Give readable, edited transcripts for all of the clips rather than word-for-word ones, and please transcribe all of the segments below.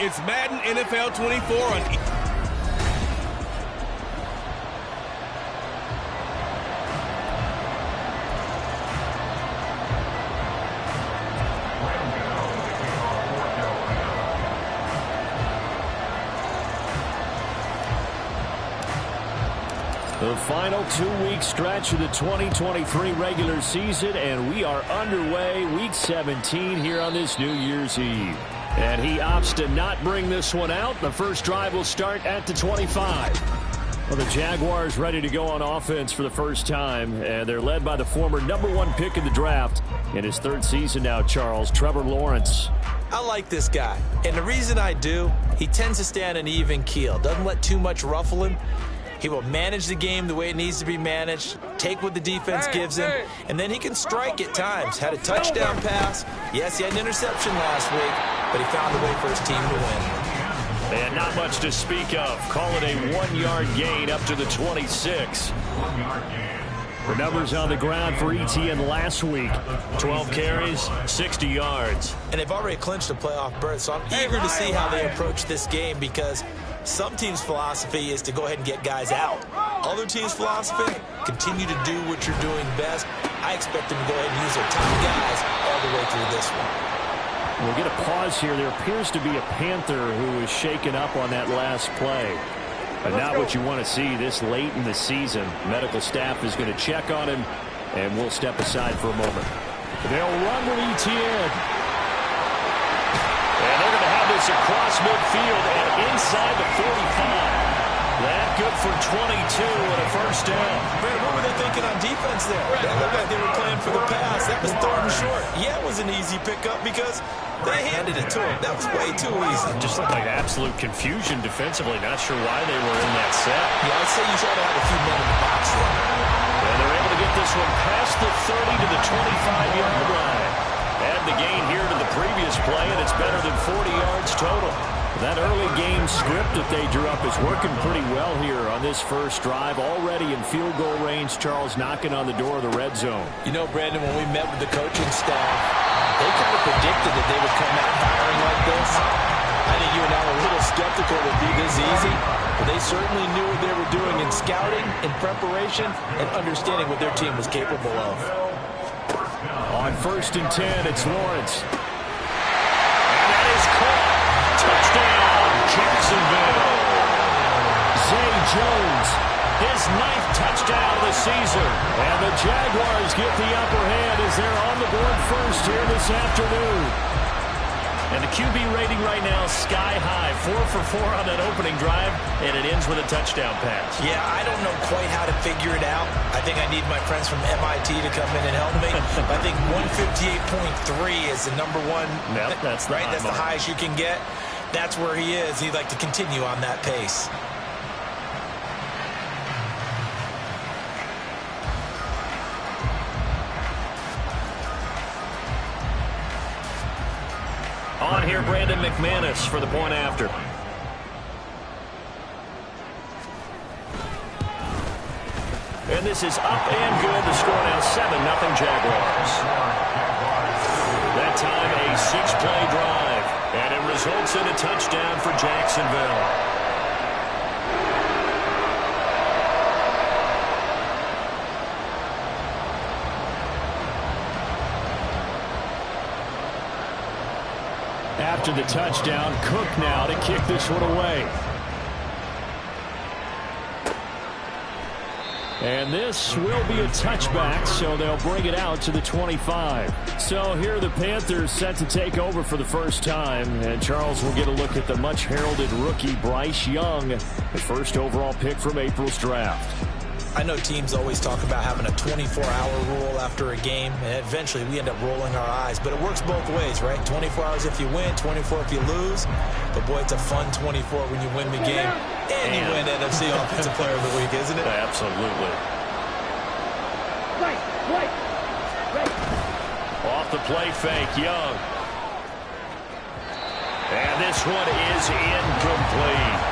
It's Madden NFL 24 on... The final 2-week stretch of the 2023 regular season, and we are underway, Week 17 here on this New Year's Eve. And he opts to not bring this one out. The first drive will start at the 25. Well, the Jaguars ready to go on offense for the first time, and they're led by the former #1 pick in the draft in his third season now, Charles, Trevor Lawrence. I like this guy, and the reason I do, he tends to stay on an even keel, doesn't let too much ruffle him. He will manage the game the way it needs to be managed, take what the defense gives him, and then he can strike at times. Had a touchdown pass. Yes, he had an interception last week, but he found a way for his team to win. And not much to speak of. Call it a 1-yard gain up to the 26. The numbers on the ground for ETN last week. 12 carries, 60 yards. And they've already clinched a playoff berth, so I'm eager to see how they approach this game because some teams' philosophy is to go ahead and get guys out. Other teams' philosophy, continue to do what you're doing best. I expect them to go ahead and use their top guys all the way through this one. We'll get a pause here. There appears to be a Panther who is shaken up on that last play. But not what you want to see this late in the season. Medical staff is going to check on him, and we'll step aside for a moment. They'll run with ETN. And they're going to have this across midfield and inside the 45. That good for 22 and a first down. Man, what were they thinking on defense there? That looked like they were playing for the pass. That was third and short. Yeah, it was an easy pickup because they handed it to him. That was way too easy. Just looked like absolute confusion defensively. Not sure why they were in that set. Yeah, I'd say you try to have a few men in the box there. And they're able to get this one past the 30 to the 25-yard line. Add the gain here to the previous play, and it's better than 40 yards total. That early game script that they drew up is working pretty well here on this first drive. Already in field goal range, Charles knocking on the door of the red zone. You know, Brandon, when we met with the coaching staff, they kind of predicted that they would come out firing like this. I think you and I were a little skeptical it would be this easy, but they certainly knew what they were doing in scouting, in preparation, and understanding what their team was capable of. On 1st and 10, it's Lawrence. And that is caught. Touchdown, Jacksonville. Zay Jones, his 9th touchdown of the season. And the Jaguars get the upper hand as they're on the board first here this afternoon. And the QB rating right now sky high. 4 for 4 on that opening drive, and it ends with a touchdown pass. Yeah, I don't know quite how to figure it out. I think I need my friends from MIT to come in and help me. I think 158.3 is the #1. Yep, that's the right. That's the highest you can get. That's where he is. He'd like to continue on that pace. On here, Brandon McManus for the point after. And this is up and good. The score now 7-0 Jaguars. That time a 6-play drive. And it results in a touchdown for Jacksonville. After the touchdown, Cook now to kick this one away. And this will be a touchback, so they'll bring it out to the 25. So here are the Panthers set to take over for the first time. And Charles will get a look at the much-heralded rookie Bryce Young, the first overall pick from April's draft. I know teams always talk about having a 24-hour rule after a game, and eventually we end up rolling our eyes. But it works both ways, right? 24 hours if you win, 24 if you lose. But, boy, it's a fun 24 when you win the game. And you win NFC Offensive Player of the Week, isn't it? Absolutely. Off the play fake, Young. And this one is incomplete.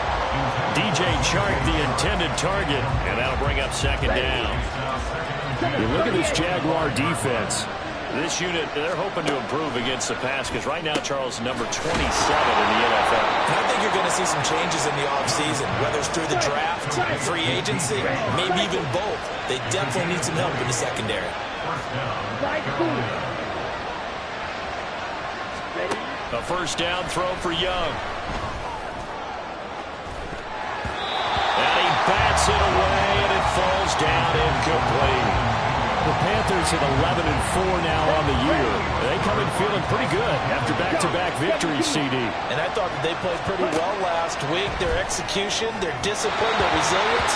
DJ Chark, the intended target, and that'll bring up second down. You look at this Jaguar defense. This unit, they're hoping to improve against the pass because right now, Charles, number 27 in the NFL. And I think you're going to see some changes in the offseason, whether it's through the draft, free agency, maybe even both. They definitely need some help in the secondary. A first down throw for Young. And he bats it away, and it falls down incomplete. The Panthers at 11-4 now on the year. They come in feeling pretty good after back-to-back victories, CD. And I thought that they played pretty well last week. Their execution, their discipline, their resilience,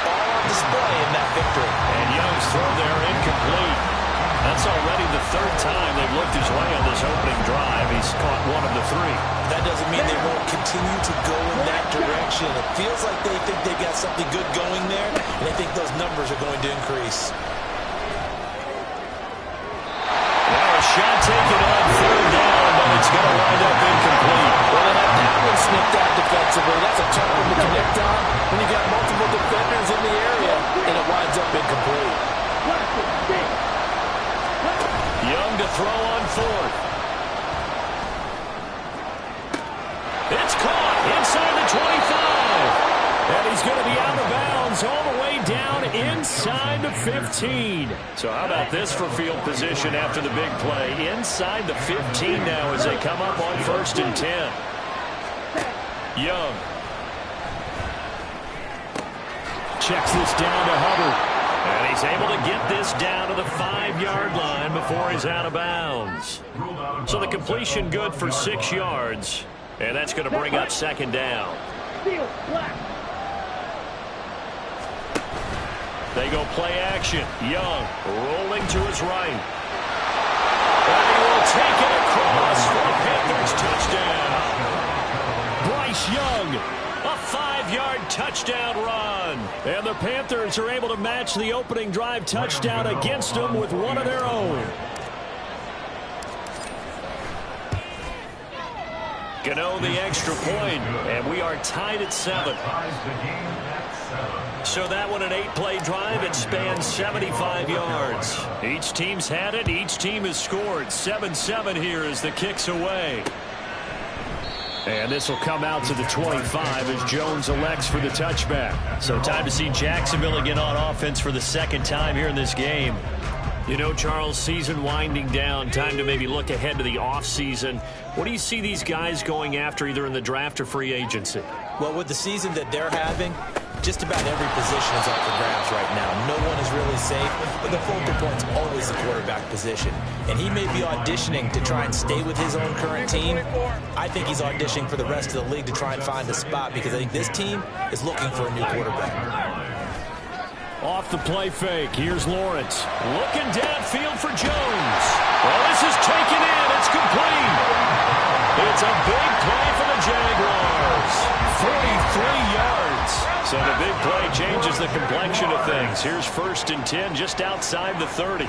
all on display in that victory. And Young's throw there incomplete. That's already the third time they've looked his way on this opening drive. He's caught one of the three. That doesn't mean they won't continue to go in that direction. It feels like they think they got something good going there, and they think those numbers are going to increase. Shot taken on third down, but it's going to wind up incomplete. Well, they had that one snipped out defensively. That's a tough one to connect on when you got multiple defenders in the area, and it winds up incomplete. Young to throw on fourth. It's caught inside the 25. And he's going to be out of bounds all the way down inside the 15. So how about this for field position after the big play? Inside the 15 now as they come up on 1st and 10. Young. Checks this down to Hubbard. And he's able to get this down to the 5-yard line before he's out of bounds. So the completion good for 6 yards. And that's going to bring up 2nd down. They go play action. Young rolling to his right. And he will take it across for a Panthers touchdown. Bryce Young. A 5-yard touchdown run. And the Panthers are able to match the opening drive touchdown against them with one of their own. Gano the extra point, and we are tied at 7. So that one an 8-play drive. It spans 75 yards. Each team's had it. Each team has scored. 7-7 here as the kick's away. And this will come out to the 25 as Jones elects for the touchback. So time to see Jacksonville again on offense for the 2nd time here in this game. You know, Charles, season winding down, time to maybe look ahead to the offseason. What do you see these guys going after either in the draft or free agency? Well, with the season that they're having, just about every position is up for grabs right now. No one is really safe, but the focal point's always the quarterback position. And he may be auditioning to try and stay with his own current team. I think he's auditioning for the rest of the league to try and find a spot because I think this team is looking for a new quarterback. Off the play fake, here's Lawrence. Looking downfield for Jones. Well, this is taken in. It's complete. It's a big play for the Jaguars. 43 yards. So the big play changes the complexion of things. Here's 1st and 10 just outside the 30.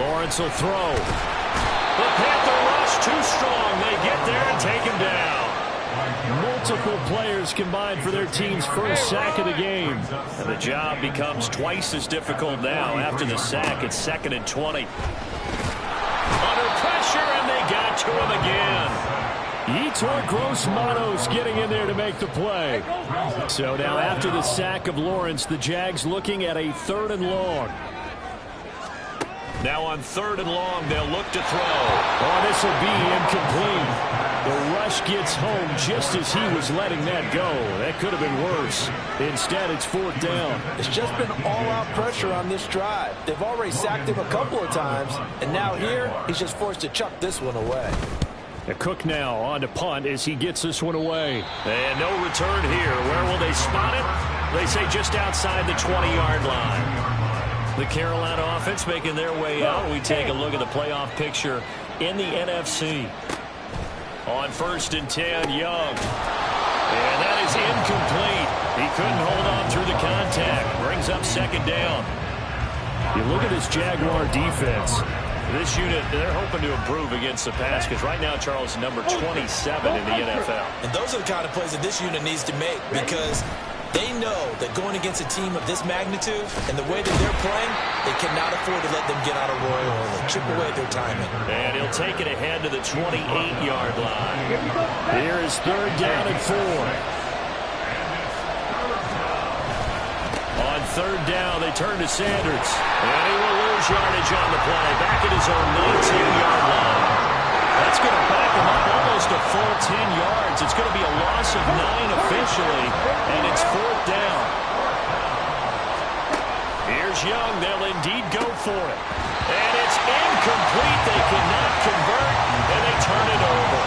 Lawrence will throw. The Panther rush too strong. They get there and take him down. Multiple players combined for their team's first sack of the game. And the job becomes twice as difficult now. After the sack, it's 2nd and 20. Under pressure, and they got to him again. Yetur Gross-Matos getting in there to make the play. So now after the sack of Lawrence, the Jags looking at a 3rd and long. Now on 3rd and long, they'll look to throw. Oh, this will be incomplete. The rush gets home just as he was letting that go. That could have been worse. Instead, it's 4th down. It's just been all-out pressure on this drive. They've already sacked him a couple of times, and now here, he's just forced to chuck this one away. The Cook now on to punt as he gets this one away. And no return here. Where will they spot it? They say just outside the 20-yard line. The Carolina offense making their way out. We take a look at the playoff picture in the NFC. On 1st and 10, Young. And that is incomplete. He couldn't hold on through the contact. Brings up 2nd down. You look at this Jaguar defense. This unit, they're hoping to improve against the pass because right now, Charles, number 27 in the NFL. And those are the kind of plays that this unit needs to make because They know that going against a team of this magnitude and the way that they're playing, they cannot afford to let them get out of Roy early. Chip away at their timing. And he'll take it ahead to the 28-yard line. Here is 3rd down and 4. On 3rd down, they turn to Sanders. And he will lose yardage on the play. Back at his own 19-yard line. That's going to back him up almost a full 10 yards. It's going to be a loss of 9 officially, and it's 4th down. Here's Young. They'll indeed go for it. And it's incomplete. They cannot convert, and they turn it over.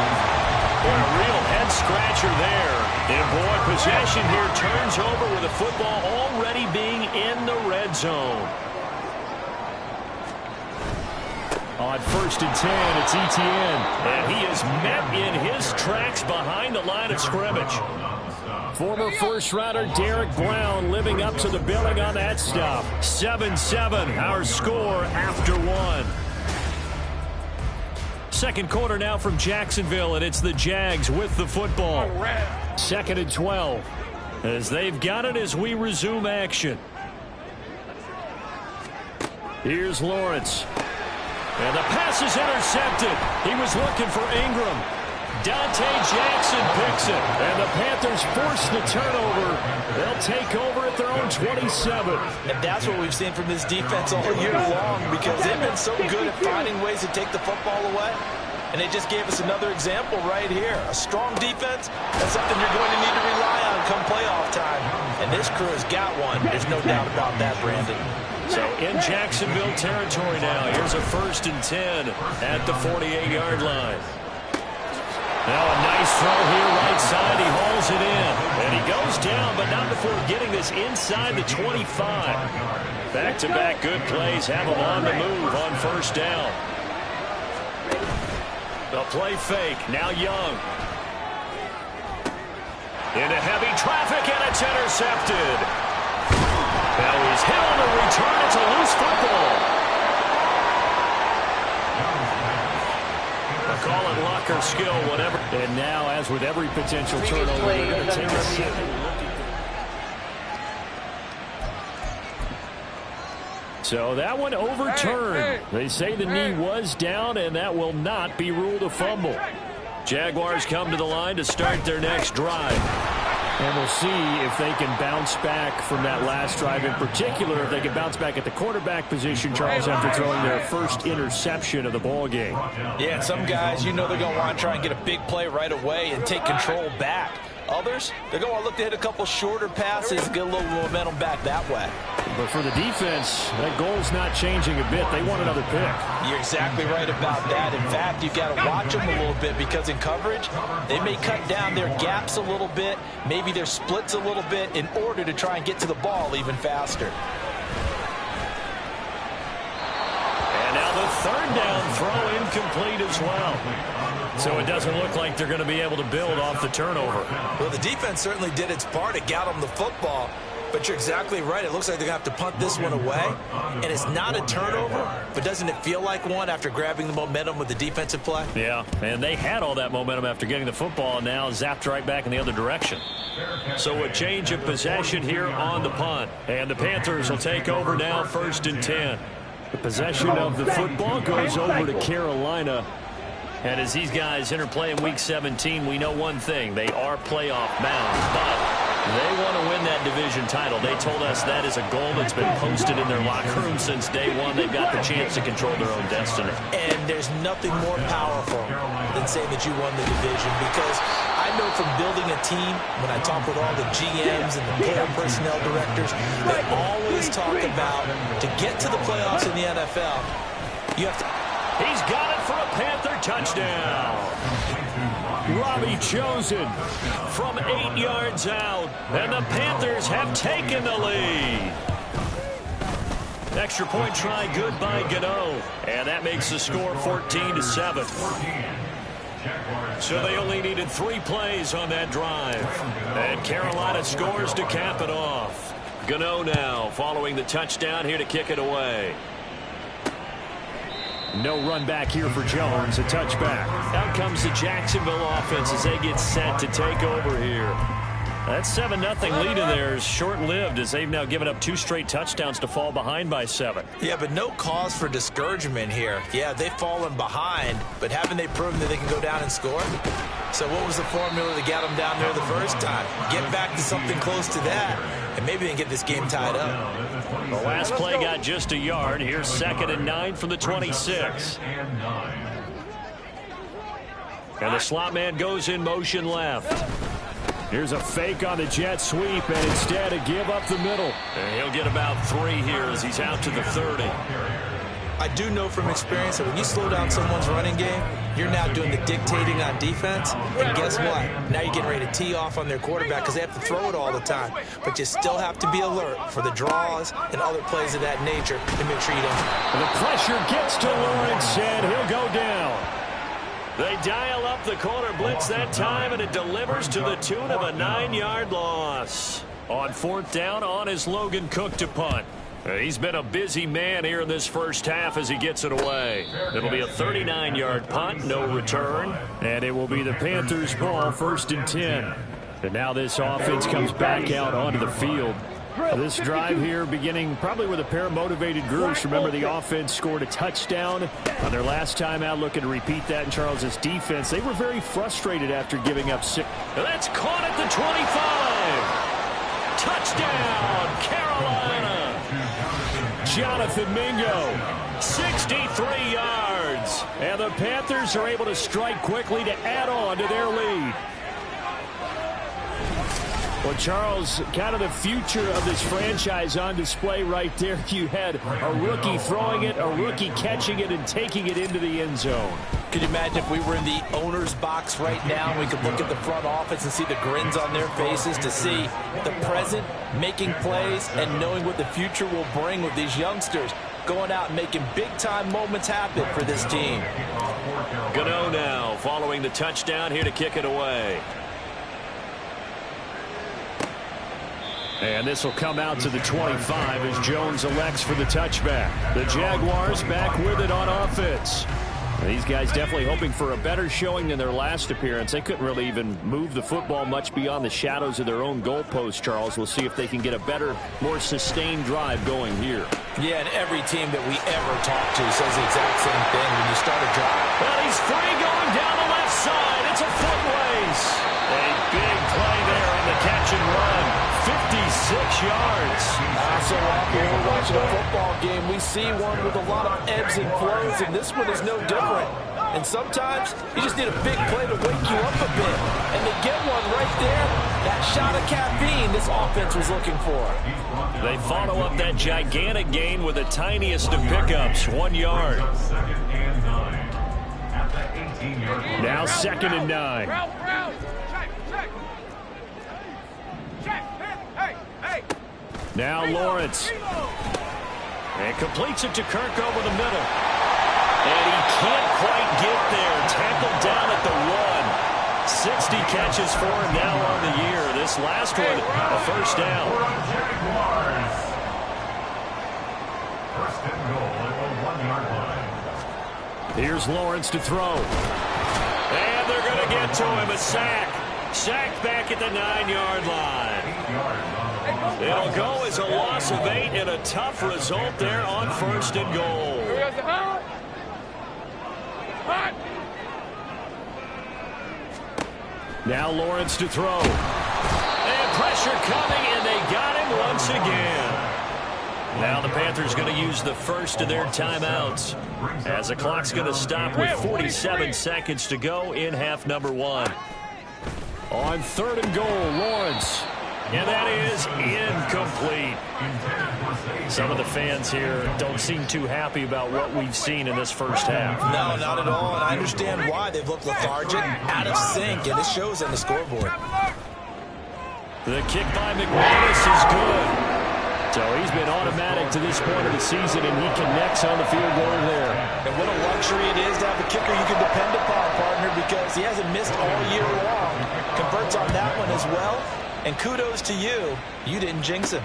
What a real head-scratcher there. And boy, possession here turns over with the football already being in the red zone. On 1st and 10, it's Etienne. And he is met in his tracks behind the line of scrimmage. Former first-rounder Derek Brown living up to the billing on that stop. 7-7, our score after 1. Second quarter now from Jacksonville, and it's the Jags with the football. 2nd and 12, as they've got it as we resume action. Here's Lawrence. And the pass is intercepted. He was looking for Ingram. Dante Jackson picks it. And the Panthers force the turnover. They'll take over at their own 27. And that's what we've seen from this defense all year long, because they've been so good at finding ways to take the football away. And they just gave us another example right here. A strong defense, that's something you're going to need to rely on come playoff time. And this crew has got one. There's no doubt about that, Brandon. So in Jacksonville territory now. Here's a 1st and 10 at the 48-yard line. Now a nice throw here right side. He hauls it in. And he goes down, but not before getting this inside the 25. Back-to-back good plays have him on the move on 1st down. The play fake. Now Young. Into heavy traffic, and it's intercepted. Now he's hit on the return. It's a loose football. I'll call it luck or skill, whatever. And now, as with every potential turnover, they're going to take a second look. So that one overturned. They say the knee was down, and that will not be ruled a fumble. Jaguars come to the line to start their next drive. And we'll see if they can bounce back from that last drive. In particular, if they can bounce back at the quarterback position, Charles, after throwing their first interception of the ball game. Yeah, and some guys, you know they're going to want to try and get a big play right away and take control back. Others, they're going to look to hit a couple shorter passes, get a little momentum back that way. But for the defense, that goal's not changing a bit. They want another pick. You're exactly right about that. In fact, you've got to watch them a little bit, because in coverage, they may cut down their gaps a little bit, maybe their splits a little bit, in order to try and get to the ball even faster. And now the 3rd down throw incomplete as well. So it doesn't look like they're going to be able to build off the turnover. Well, the defense certainly did its part. It got them the football. But you're exactly right. It looks like they're going to have to punt this one away. And it's not a turnover, but doesn't it feel like one after grabbing the momentum with the defensive play? Yeah, and they had all that momentum after getting the football, and now zapped right back in the other direction. So a change of possession here on the punt. And the Panthers will take over now, 1st and 10. The possession of the football goes over to Carolina. And as these guys interplay in Week 17, we know one thing. They are playoff bound, but they want to win that division title. They told us that is a goal that's been posted in their locker room since day one. They've got the chance to control their own destiny. And there's nothing more powerful than saying that you won the division, because I know from building a team, when I talk with all the GMs and the player personnel directors, they always talk about, to get to the playoffs in the NFL, you have to... He's got it for a Panther touchdown. Robbie Chosen from 8 yards out. And the Panthers have taken the lead. Extra point try good by Gano. And that makes the score 14-7. So they only needed 3 plays on that drive. And Carolina scores to cap it off. Gano now following the touchdown here to kick it away. No run back here for Jones, a touchback. Out comes the Jacksonville offense as they get set to take over here. That 7-0 lead in there is short-lived as they've now given up 2 straight touchdowns to fall behind by 7. Yeah, but no cause for discouragement here. Yeah, they've fallen behind, but haven't they proven that they can go down and score? So what was the formula that got them down there the first time? Get back to something close to that, and maybe they can get this game tied up. The last play got just a yard. Here's 2nd and 9 from the 26. And the slot man goes in motion left. Here's a fake on the jet sweep, and instead a give up the middle. And he'll get about 3 here as he's out to the 30. I do know from experience that when you slow down someone's running game, you're now doing the dictating on defense. And guess what? Now you're getting ready to tee off on their quarterback because they have to throw it all the time. But you still have to be alert for the draws and other plays of that nature to make sure you don't. And the pressure gets to Lawrence, and he'll go down. They dial up the corner blitz that time, and it delivers to the tune of a 9-yard loss. On 4th down, on is Logan Cook to punt. He's been a busy man here in this first half as he gets it away. It'll be a 39-yard punt, no return. And it will be the Panthers' ball, 1st and 10. And now this offense comes back out onto the field. This drive here beginning probably with a pair of motivated groups. Remember, the offense scored a touchdown on their last time out, looking to repeat that in Charles' defense. They were very frustrated after giving up 6. That's caught at the 25. Touchdown, Carolina. Jonathan Mingo, 63 yards. And the Panthers are able to strike quickly to add on to their lead. Well, Charles, kind of the future of this franchise on display right there. You had a rookie throwing it, a rookie catching it, and taking it into the end zone. Could you imagine if we were in the owner's box right now, we could look at the front office and see the grins on their faces to see the present making plays and knowing what the future will bring with these youngsters going out and making big-time moments happen for this team. Gano now following the touchdown here to kick it away. And this will come out to the 25 as Jones elects for the touchback. The Jaguars back with it on offense. These guys definitely hoping for a better showing than their last appearance. They couldn't really even move the football much beyond the shadows of their own goalpost, Charles. We'll see if they can get a better, more sustained drive going here. Yeah, and every team that we ever talk to says the exact same thing. When you start a drive. Well, he's free going down the left side. It's a foot race. A big play there on the catch and run. 56 yards. So often when we're watching a football game, we see one with a lot of ebbs and flows, and this one is no different. And sometimes you just need a big play to wake you up a bit. And they get one right there, that shot of caffeine this offense was looking for. They follow up that gigantic gain with the tiniest of pickups, 1 yard. Now 2nd and 9. Now Lawrence. And completes it to Kirk over the middle. And he can't quite get there. Tackled down at the 1. 60 catches for him now on the year. This last one, a first down. Here's Lawrence to throw. And they're going to get to him. A sack. Sacked back at the 9-yard line. It'll go as a loss of 8 and a tough result there on 1st and goal. Now Lawrence to throw. And pressure coming, and they got him once again. Now the Panthers going to use the first of their timeouts as the clock's going to stop with 47 seconds to go in half number 1. On 3rd and goal, Lawrence. And that is incomplete. Some of the fans here don't seem too happy about what we've seen in this first half. No, not at all. And I understand why. They've looked lethargic, out of sync, and it shows on the scoreboard. The kick by McManus is good. So he's been automatic to this point of the season, and he connects on the field goal there. And what a luxury it is to have a kicker you can depend upon, partner, because he hasn't missed all year long. Converts on that one as well. And kudos to you. You didn't jinx him.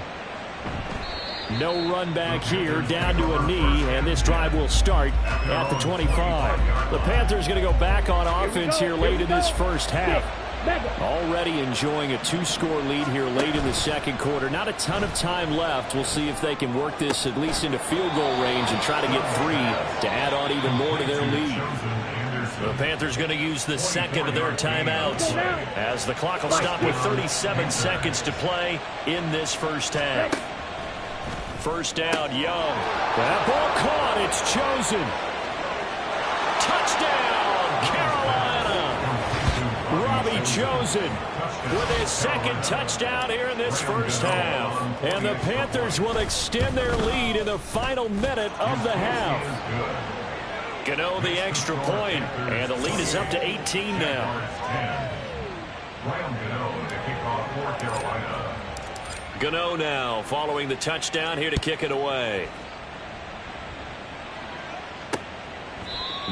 No run back here, down to a knee, and this drive will start at the 25. The Panthers going to go back on offense here late in this first half. Already enjoying a 2-score lead here late in the second quarter. Not a ton of time left. We'll see if they can work this at least into field goal range and try to get 3 to add on even more to their lead. The Panthers going to use the second of their timeouts as the clock will stop with 37 seconds to play in this first half. First down, Young. That ball caught. It's chosen. Touchdown, Carolina. Robbie Chosen with his second touchdown here in this first half. And the Panthers will extend their lead in the final minute of the half. Gano the extra point, and the lead is up to 18 now. Gano now following the touchdown here to kick it away.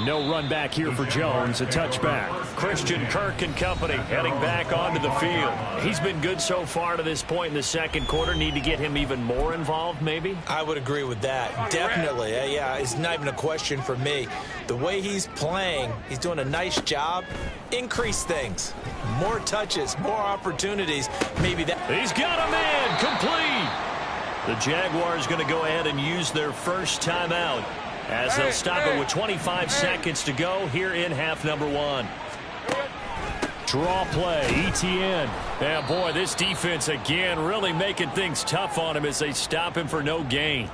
No run back here for Jones. A touchback. Christian Kirk and company heading back onto the field. He's been good so far to this point in the second quarter. Need to get him even more involved, maybe? I would agree with that. Definitely. Yeah, it's not even a question for me. The way he's playing, he's doing a nice job. Increase things. More touches, more opportunities. Maybe that. He's got a man complete. The Jaguars going to go ahead and use their first timeout as they'll stop it with 25 seconds to go here in half number 1. Draw play, ETN. Yeah, boy, this defense again really making things tough on him as they stop him for no gain.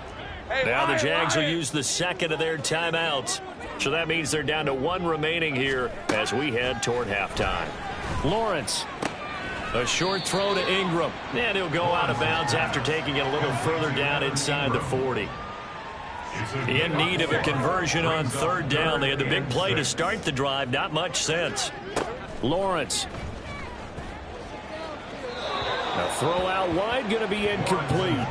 Now the Jags will use the second of their timeouts. So that means they're down to 1 remaining here as we head toward halftime. Lawrence. A short throw to Ingram. And he'll go out of bounds after taking it a little further down inside the 40. In need of a conversion on third down. They had the big play to start the drive. Not much sense. Lawrence. A throw out wide, going to be incomplete.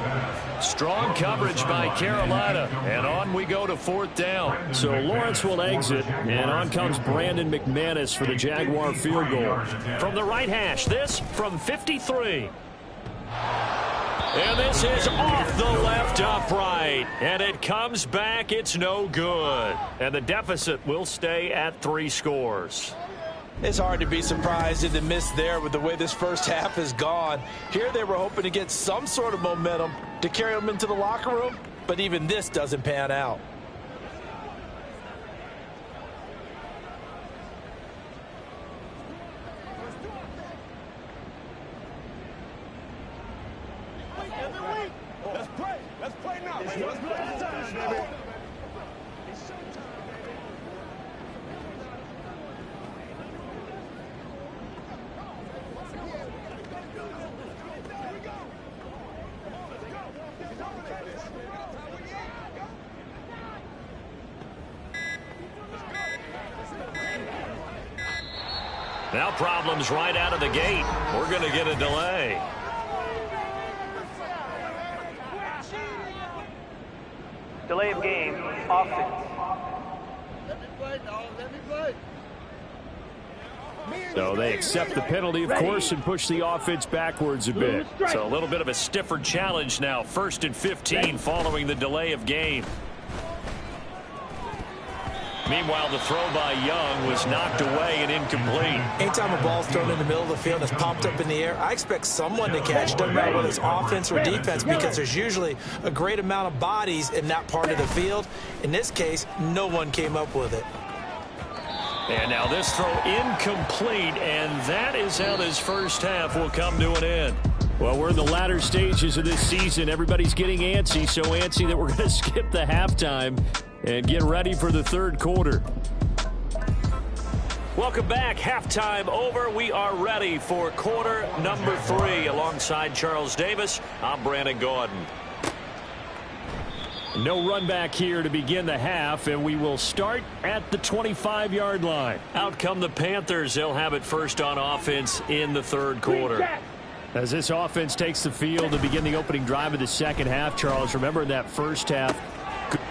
Strong coverage by Carolina. And on we go to fourth down. So Lawrence will exit. And on comes Brandon McManus for the Jaguar field goal. From the right hash, this from 53. And this is off the left upright. And it comes back. It's no good. And the deficit will stay at 3 scores. It's hard to be surprised at the miss there with the way this first half has gone. Here they were hoping to get some sort of momentum to carry them into the locker room, but even this doesn't pan out. Let's play now. Let's play, baby. Now problems right out of the gate. We're going to get a delay. Delay of game, offense. Let me play, dog. Let me play. So they accept the penalty, of course, and push the offense backwards a bit. So a little bit of a stiffer challenge now. 1st and 15 following the delay of game. Meanwhile, the throw by Young was knocked away and incomplete. Anytime a ball's thrown in the middle of the field and it's popped up in the air, I expect someone to catch. Doesn't matter whether it's offense or defense, because there's usually a great amount of bodies in that part of the field. In this case, no one came up with it. And now this throw incomplete, and that is how this first half will come to an end. Well, we're in the latter stages of this season. Everybody's getting antsy, so antsy that we're going to skip the halftime and get ready for the third quarter. Welcome back. Halftime over. We are ready for quarter number 3. Alongside Charles Davis, I'm Brandon Gordon. No run back here to begin the half, and we will start at the 25-yard line. Out come the Panthers. They'll have it first on offense in the third quarter. As this offense takes the field to begin the opening drive of the second half, Charles, remember in that first half,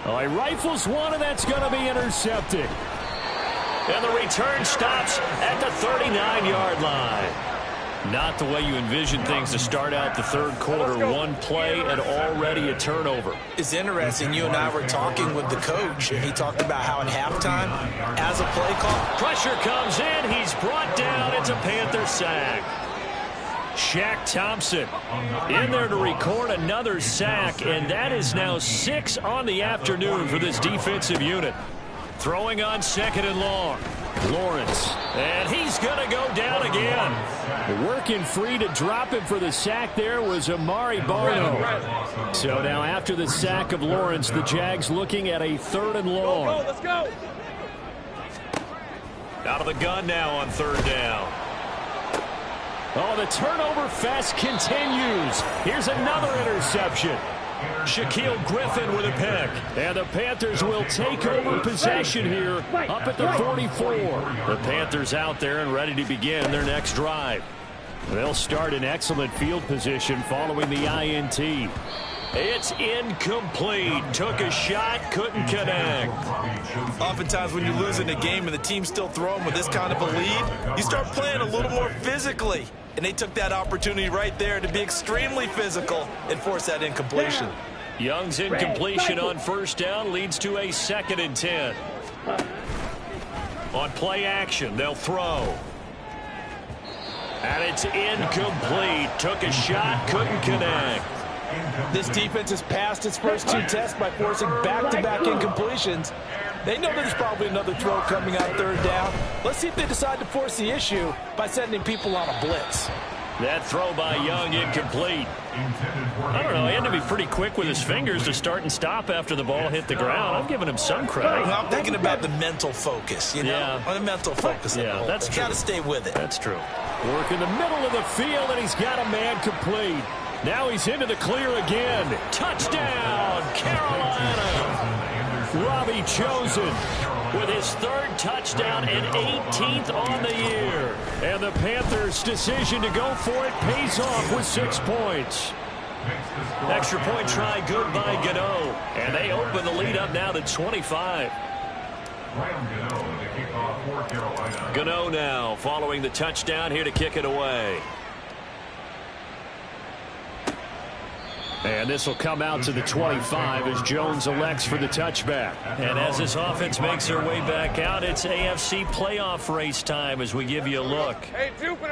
he rifles one, and that's going to be intercepted. And the return stops at the 39-yard line. Not the way you envision things to start out the third quarter. One play and already a turnover. It's interesting. You and I were talking with the coach, and he talked about how at halftime, as a play call, pressure comes in. He's brought down. It's a Panther sack. Shaq Thompson in there to record another sack, and that is now 6 on the afternoon for this defensive unit. Throwing on 2nd and long. Lawrence, and he's going to go down again. Working free to drop him for the sack there was Amari Barno. So now after the sack of Lawrence, the Jags looking at a 3rd and long. Let's go. Out of the gun now on 3rd down. Oh, the turnover fest continues. Here's another interception. Shaquille Griffin with a pick. And the Panthers will take over possession here up at the 44. The Panthers out there and ready to begin their next drive. They'll start in excellent field position following the INT. It's incomplete. Took a shot, couldn't connect. oftentimes when you're losing a game and the team's still throwing with this kind of a lead, you start playing a little more physically. And they took that opportunity right there to be extremely physical and force that incompletion. Young's incompletion on 1st down leads to a 2nd and 10. On play action, they'll throw. And it's incomplete. Took a shot, couldn't connect. This defense has passed its first 2 tests by forcing back-to-back incompletions. They know there's probably another throw coming on 3rd down. Let's see if they decide to force the issue by sending people on a blitz. That throw by Young incomplete. I don't know. He had to be pretty quick with his fingers to start and stop after the ball hit the ground. I'm giving him some credit. I'm thinking about the mental focus, you know? Yeah. The mental focus. Yeah, that's true. Got to stay with it. That's true. Work in the middle of the field, and he's got a man complete. Now he's into the clear again. Touchdown, Carolina. Robbie Chosen with his 3rd touchdown and 18th on the year. And the Panthers' decision to go for it pays off with 6 points. Extra point try good by Gano. And they open the lead up now to 25. Gano now following the touchdown here to kick it away. And this will come out to the 25 as Jones elects for the touchback. And as this offense makes their way back out, it's AFC playoff race time as we give you a look.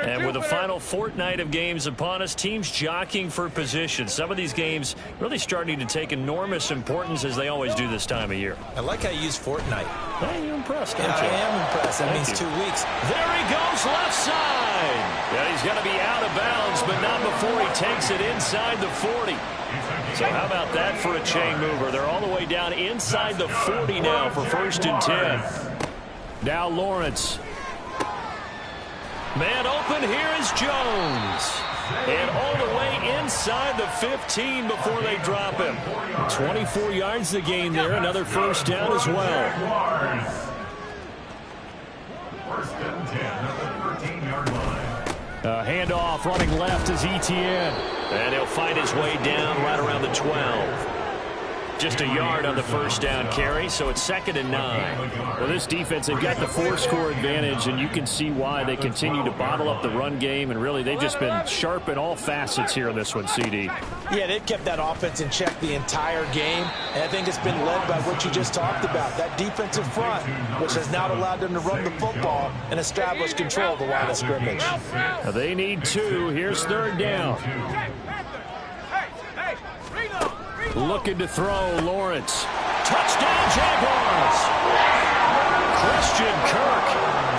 And with the final fortnight of games upon us, teams jockeying for position. Some of these games really starting to take enormous importance as they always do this time of year. I like how you use fortnight. Hey, you're impressed, aren't Yeah, you? I am impressed. That means 2 weeks. There he goes, left side. Yeah, he's going to be out of bounds, but not before he takes it inside the 40. So how about that for a chain mover? They're all the way down inside the 40 now for 1st and 10. Now Lawrence. Man open, here is Jones. And all the way inside the 15 before they drop him. 24 yards to gain there. Another 1st down as well. 1st and 10 at the 13-yard line. Handoff running left is Etienne. And he'll find his way down right around the 12. Just a yard on the 1st down carry, so it's 2nd and 9. Well, this defense, they've got the 4-score advantage, and you can see why they continue to bottle up the run game, and really they've just been sharp in all facets here in this one, CD. Yeah, they've kept that offense in check the entire game, and I think it's been led by what you just talked about, that defensive front, which has now allowed them to run the football and establish control of the line of scrimmage. Now they need 2. Here's 3rd down. Looking to throw, Lawrence. Touchdown, Jaguars! Christian Kirk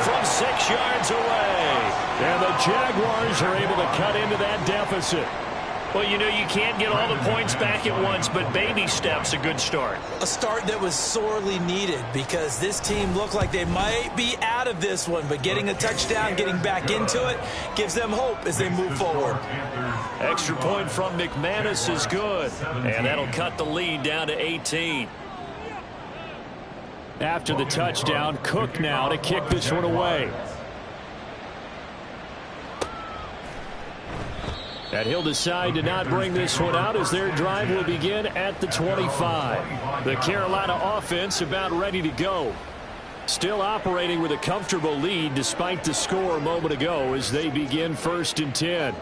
from 6 yards away. And the Jaguars are able to cut into that deficit. Well, you know, you can't get all the points back at once, but baby steps a good start. A start that was sorely needed because this team looked like they might be out of this one, but getting a touchdown, getting back into it, gives them hope as they move forward. Extra point from McManus is good, and that'll cut the lead down to 18. After the touchdown, Cook now to kick this one away. And he'll decide to not bring this one out as their drive will begin at the 25. The Carolina offense about ready to go. Still operating with a comfortable lead despite the score a moment ago as they begin 1st and 10.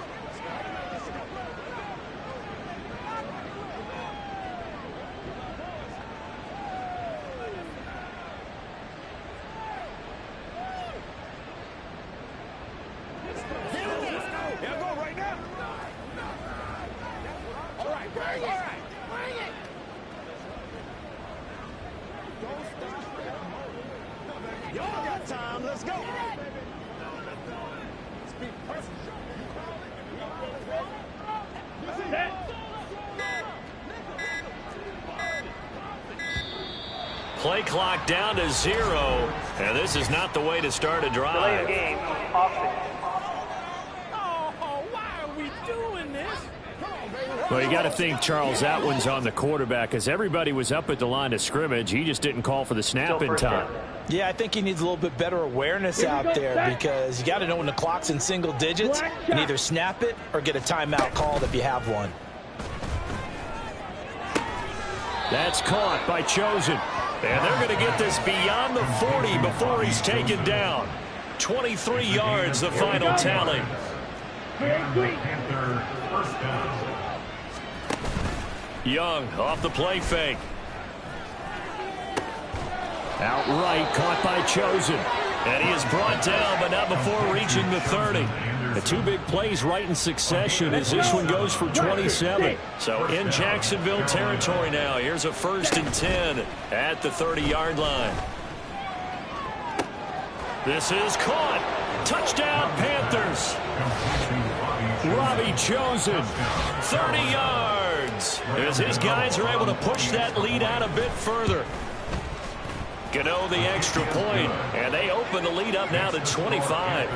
Play clock down to 0, and this is not the way to start a drive. Delay of game, offense. Oh, why are we doing this? Well, you got to think, Charles, that one's on the quarterback as everybody was up at the line of scrimmage. He just didn't call for the snap in time. Yeah, I think he needs a little bit better awareness out there because you got to know when the clock's in single digits and either snap it or get a timeout called if you have one. That's caught by Chosen. And they're going to get this beyond the 40 before he's taken down. 23 yards, the final tally. Young off the play fake. Outright caught by Chosen. And he is brought down, but not before reaching the 30. The two big plays right in succession as this one goes for 27. So in Jacksonville territory now. Here's a 1st and 10 at the 30-yard line. This is caught. Touchdown, Panthers. Robbie Chosen, 30 yards. As his guys are able to push that lead out a bit further. Gano the extra point, and they open the lead up now to 25.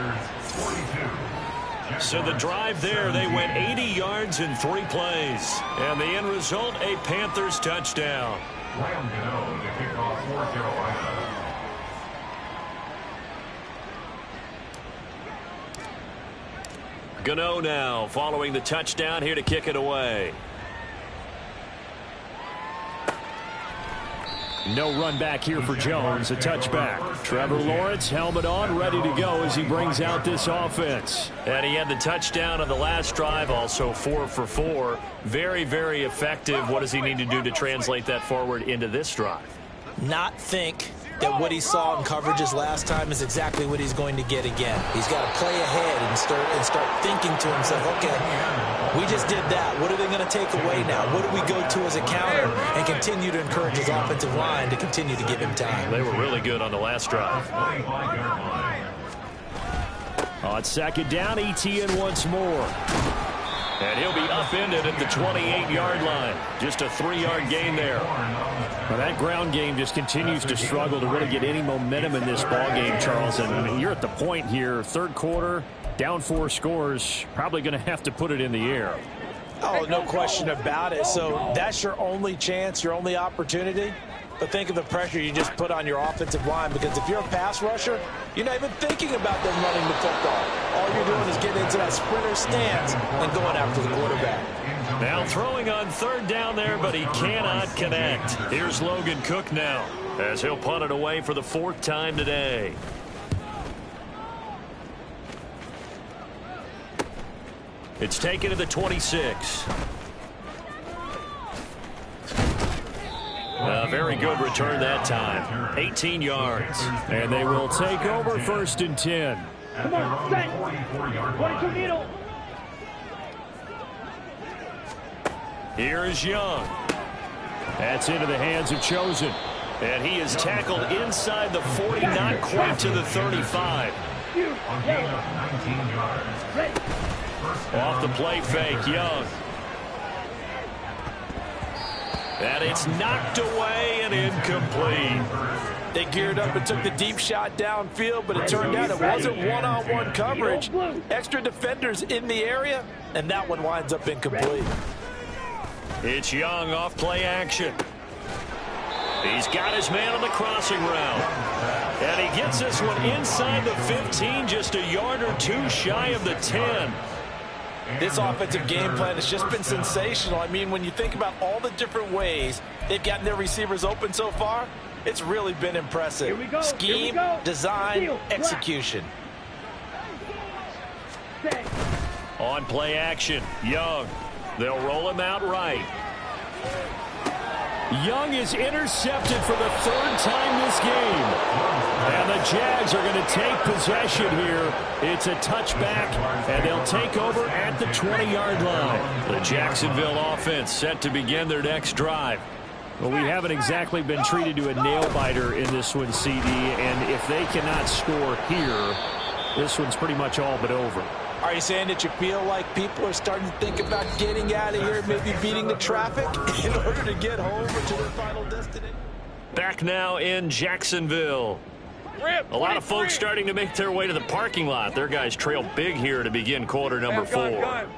So the drive there, they went 80 yards in 3 plays. And the end result, a Panthers touchdown. Graham Gano to kick off for Carolina. Gano now following the touchdown here to kick it away. No run back here for Jones, a touchback. Trevor Lawrence, helmet on, ready to go as he brings out this offense. And he had the touchdown on the last drive, also 4 for 4. Very, very effective. What does he need to do to translate that forward into this drive? Not think that what he saw in coverages last time is exactly what he's going to get again. He's got to play ahead and start thinking to himself, okay, we just did that. What are they going to take away now? What do we go to as a counter? And continue to encourage his offensive line to continue to give him time. They were really good on the last drive. On 2nd down, ETN once more. And he'll be upended at the 28-yard line. Just a 3-yard gain there. Well, that ground game just continues to struggle to really get any momentum in this ball game, Charles. And you're at the point here, 3rd quarter, down 4 scores, probably going to have to put it in the air. Oh, no question about it. So that's your only chance, your only opportunity. But think of the pressure you just put on your offensive line, because if you're a pass rusher, you're not even thinking about them running the football. All you're doing is getting into that sprinter stance and going after the quarterback. Now throwing on 3rd down there, but he cannot connect. Here's Logan Cook now as he'll punt it away for the 4th time today. It's taken to the 26. A very good return that time. 18 yards. And they will take over 1st and 10. Come on, set. 22 needle. Here's Young. That's into the hands of Chosen. And he is tackled inside the 40, not quite to the 35. Off the play fake, Young. And it's knocked away and incomplete. They geared up and took the deep shot downfield, but it turned out it wasn't one-on-one coverage. Extra defenders in the area, and that one winds up incomplete. It's Young off play action. He's got his man on the crossing route. And he gets this one inside the 15, just a yard or 2 shy of the 10. This offensive game plan has just been sensational. I mean, when you think about all the different ways they've gotten their receivers open so far, It's really been impressive. Here we go. Scheme, design, Steal. execution. Set. On play action, Young. They'll roll him out right. Young is intercepted for the third time this game. And the Jags are going to take possession here. It's a touchback, and they'll take over at the 20-yard line. The Jacksonville offense set to begin their next drive. Well, we haven't exactly been treated to a nail-biter in this one, CD, and if they cannot score here, this one's pretty much all but over. Are you saying that you feel like people are starting to think about getting out of here, maybe beating the traffic in order to get home or to their final destination? Back now in Jacksonville. A lot of folks starting to make their way to the parking lot. Their guys trail big here to begin quarter number 4. Go.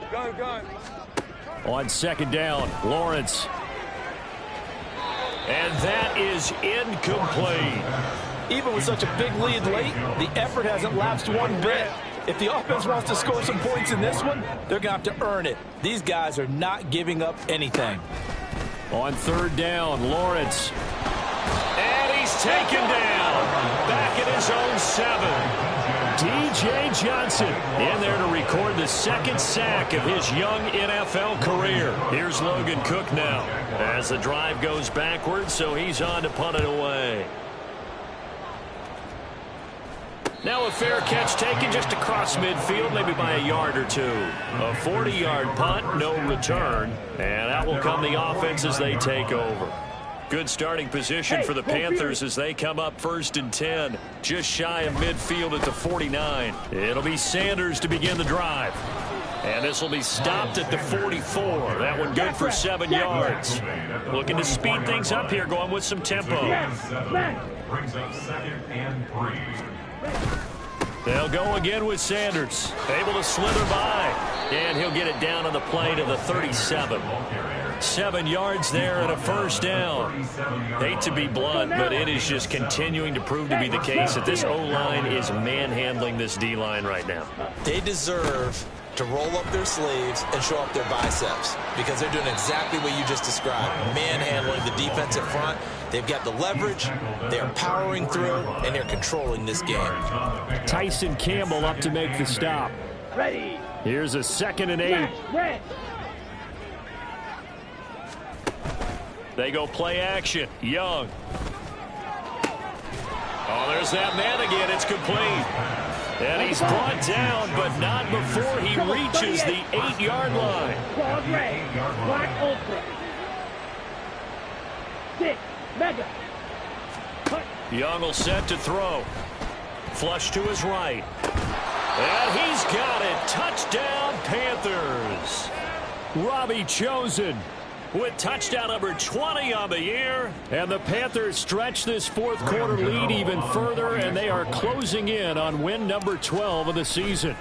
On second down, Lawrence. And that is incomplete. Even with such a big lead late, the effort hasn't lapsed one bit. If the offense wants to score some points in this one, they're going to have to earn it. These guys are not giving up anything. On third down, Lawrence. And he's taken down. Back at his own 7. D.J. Johnson in there to record the second sack of his young NFL career. Here's Logan Cook now as the drive goes backwards, so he's on to punt it away. Now a fair catch taken just across midfield, maybe by a yard or two. A 40-yard punt, no return. And out will come the offense as they take over. Good starting position for the Panthers as they come up 1st and 10. Just shy of midfield at the 49. It'll be Sanders to begin the drive. And this will be stopped at the 44. That one good for 7 yards. Looking to speed things up here, going with some tempo. Brings up 2nd and 3. They'll go again with Sanders. Able to slither by. And he'll get it down on the play to the 37. 7 yards there and a first down. Hate to be blunt, but it is just continuing to prove to be the case that this O-line is manhandling this D-line right now. They deserve to roll up their sleeves and show up their biceps because they're doing exactly what you just described. Manhandling the defensive front. They've got the leverage, they're powering through, and they're controlling this game. Tyson Campbell up to make the stop. Ready. Here's a 2nd and 8. Red. They go play action. Young. Oh, there's that man again. It's complete. And he's brought down, but not before he reaches the 8-yard line. Claws red. Black ultra. 6. Mega. Cut. Young will set to throw. Flush to his right. And he's got it. Touchdown, Panthers. Robbie Chosen with touchdown number 20 on the year. And the Panthers stretch this 4th quarter lead even further, and they are closing in on win number 12 of the season.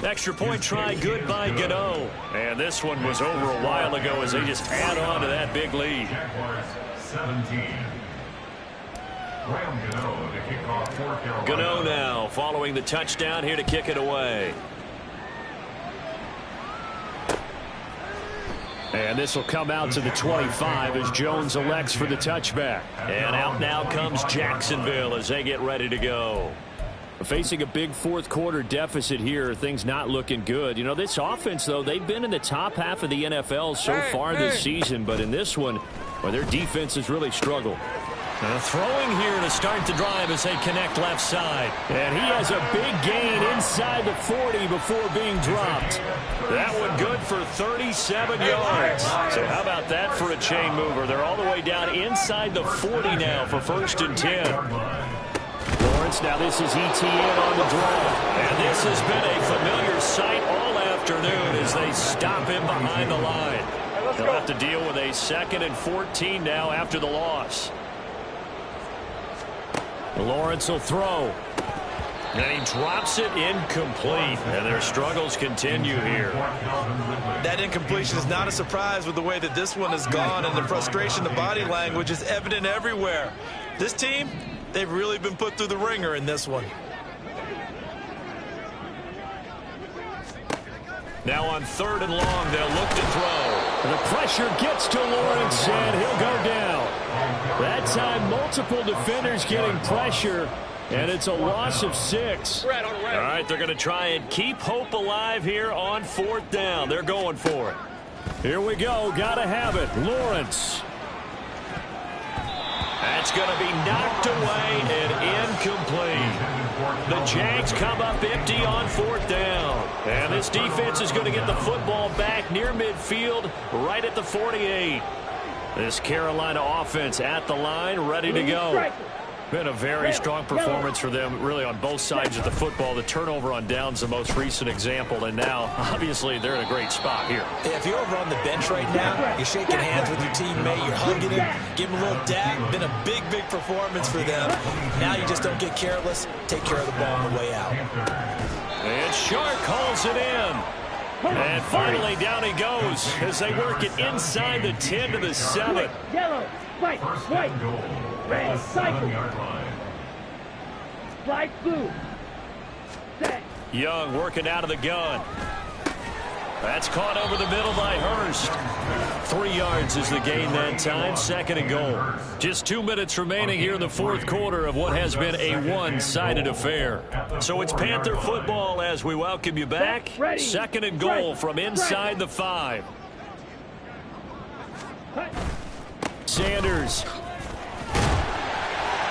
Extra point try good by Gano. And this one was over a while ago as they just add on to that big lead. Jaguars 17. Graham Gano to kick off for Carolina. Gano now following the touchdown here to kick it away. And this will come out to the 25 as Jones elects for the touchback. And out now comes Jacksonville as they get ready to go. Facing a big 4th quarter deficit here, things not looking good. You know, this offense, though, they've been in the top half of the NFL so far this season. But in this one, well, their defense has really struggled. Throwing here to start the drive as they connect left side. And he has a big gain inside the 40 before being dropped. That one good for 37 yards. So how about that for a chain mover? They're all the way down inside the 40 now for 1st and 10. Lawrence, now this is ETN on the draw. And this has been a familiar sight all afternoon as they stop him behind the line. They'll have to deal with a 2nd and 14 now after the loss. Lawrence will throw. And he drops it incomplete. And their struggles continue here. That incompletion is not a surprise with the way that this one has gone, and the frustration, the body language is evident everywhere. This team, they've really been put through the ringer in this one. Now on 3rd and long, they'll look to throw. The pressure gets to Lawrence, and he'll go down. That time, multiple defenders getting pressure, and it's a loss of 6. All right, they're going to try and keep hope alive here on 4th down. They're going for it. Here we go. Got to have it. Lawrence. That's going to be knocked away and incomplete. The Jags come up empty on 4th down. And this defense is going to get the football back near midfield, right at the 48. This Carolina offense at the line, ready to go. Been a very strong performance for them, really, on both sides of the football. The turnover on downs, the most recent example, and now, obviously, they're in a great spot here. If you're over on the bench right now, you're shaking hands with your teammate, you're hugging him, give him a little dab. Been a big, big performance for them. Now you just don't get careless. Take care of the ball on the way out. And Shark calls it in. And finally, down he goes as they work it inside the 10 to the 7. Yellow, white, red, cycle. Fly blue. Set. Young working out of the gun. That's caught over the middle by Hurst. 3 yards is the gain that time. 2nd and goal. Just 2 minutes remaining here in the 4th quarter of what has been a one-sided affair. So it's Panther football as we welcome you back. 2nd and goal from inside the 5. Sanders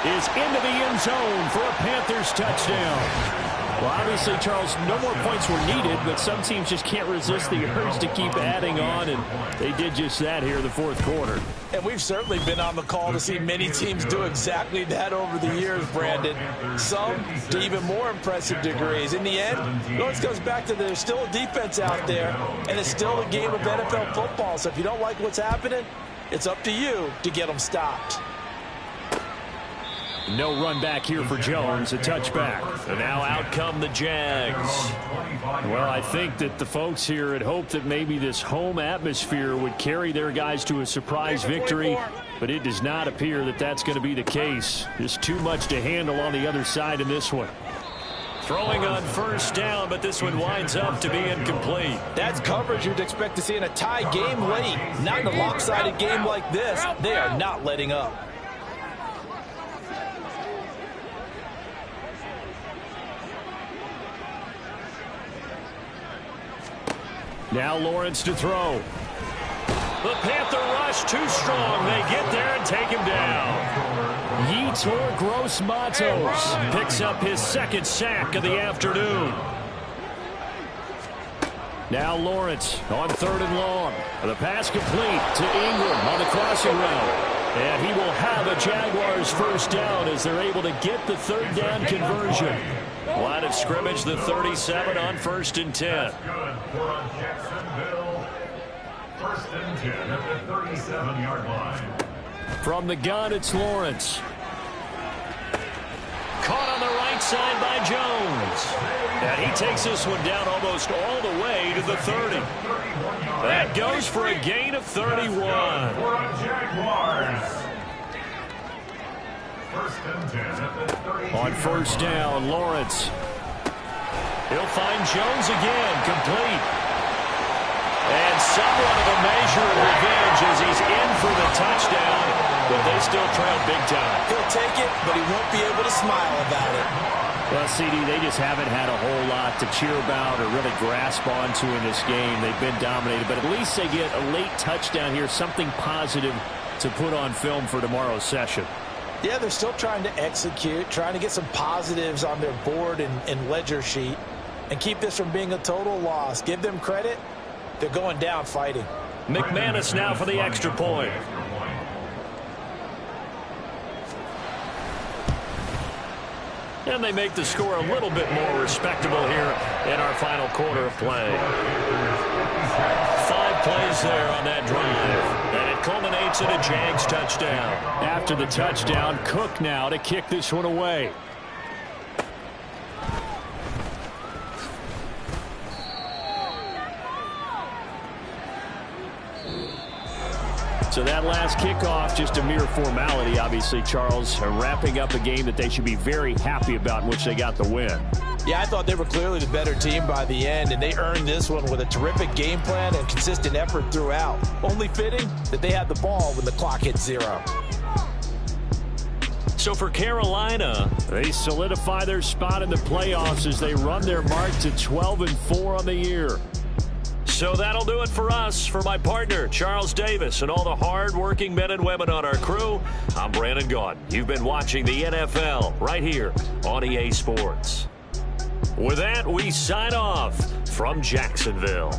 is into the end zone for a Panthers touchdown. Well, obviously, Charles, no more points were needed, but some teams just can't resist the urge to keep adding on, and they did just that here in the 4th quarter. And we've certainly been on the call to see many teams do exactly that over the years, Brandon. Some to even more impressive degrees. In the end, it always goes back to there's still a defense out there, and it's still a game of NFL football. So if you don't like what's happening, it's up to you to get them stopped. No run back here for Jones, a touchback. And now out come the Jags. Well, I think that the folks here had hoped that maybe this home atmosphere would carry their guys to a surprise victory, but it does not appear that that's going to be the case. Just too much to handle on the other side in this one. Throwing on 1st down, but this one winds up to be incomplete. That's coverage you'd expect to see in a tie game late. Not in a lopsided game like this. They are not letting up. Now Lawrence to throw. The Panther rush too strong. They get there and take him down. Yetur Gross-Matos picks up his 2nd sack of the afternoon. Now Lawrence on 3rd and long. The pass complete to Ingram on the crossing route. And he will have a Jaguars 1st down as they're able to get the 3rd down conversion. Line of scrimmage, the 37 on 1st and 10. Jacksonville. 1st and 10 at the 37-yard line. From the gun, it's Lawrence. Caught on the right side by Jones. And he takes this one down almost all the way to the 30. That goes for a gain of 31. On 1st down, Lawrence. He'll find Jones again, complete. And somewhat of a measure of revenge as he's in for the touchdown, but they still trail big time. He'll take it, but he won't be able to smile about it. Well, CD, they just haven't had a whole lot to cheer about or really grasp onto in this game. They've been dominated, but at least they get a late touchdown here, something positive to put on film for tomorrow's session. Yeah, they're still trying to execute, trying to get some positives on their board and ledger sheet and keep this from being a total loss. Give them credit. They're going down fighting. McManus now for the extra point. And they make the score a little bit more respectable here in our final quarter of play. 5 plays there on that drive. And it culminates in a Jags touchdown. After the touchdown, Cook now to kick this one away. So that last kickoff, just a mere formality, obviously, Charles, wrapping up a game that they should be very happy about in which they got the win. Yeah, I thought they were clearly the better team by the end, and they earned this one with a terrific game plan and consistent effort throughout. Only fitting that they had the ball when the clock hit 0. So for Carolina, they solidify their spot in the playoffs as they run their mark to 12-4 on the year. So that'll do it for us. For my partner, Charles Davis, and all the hard-working men and women on our crew, I'm Brandon Gaudin. You've been watching the NFL right here on EA Sports. With that, we sign off from Jacksonville.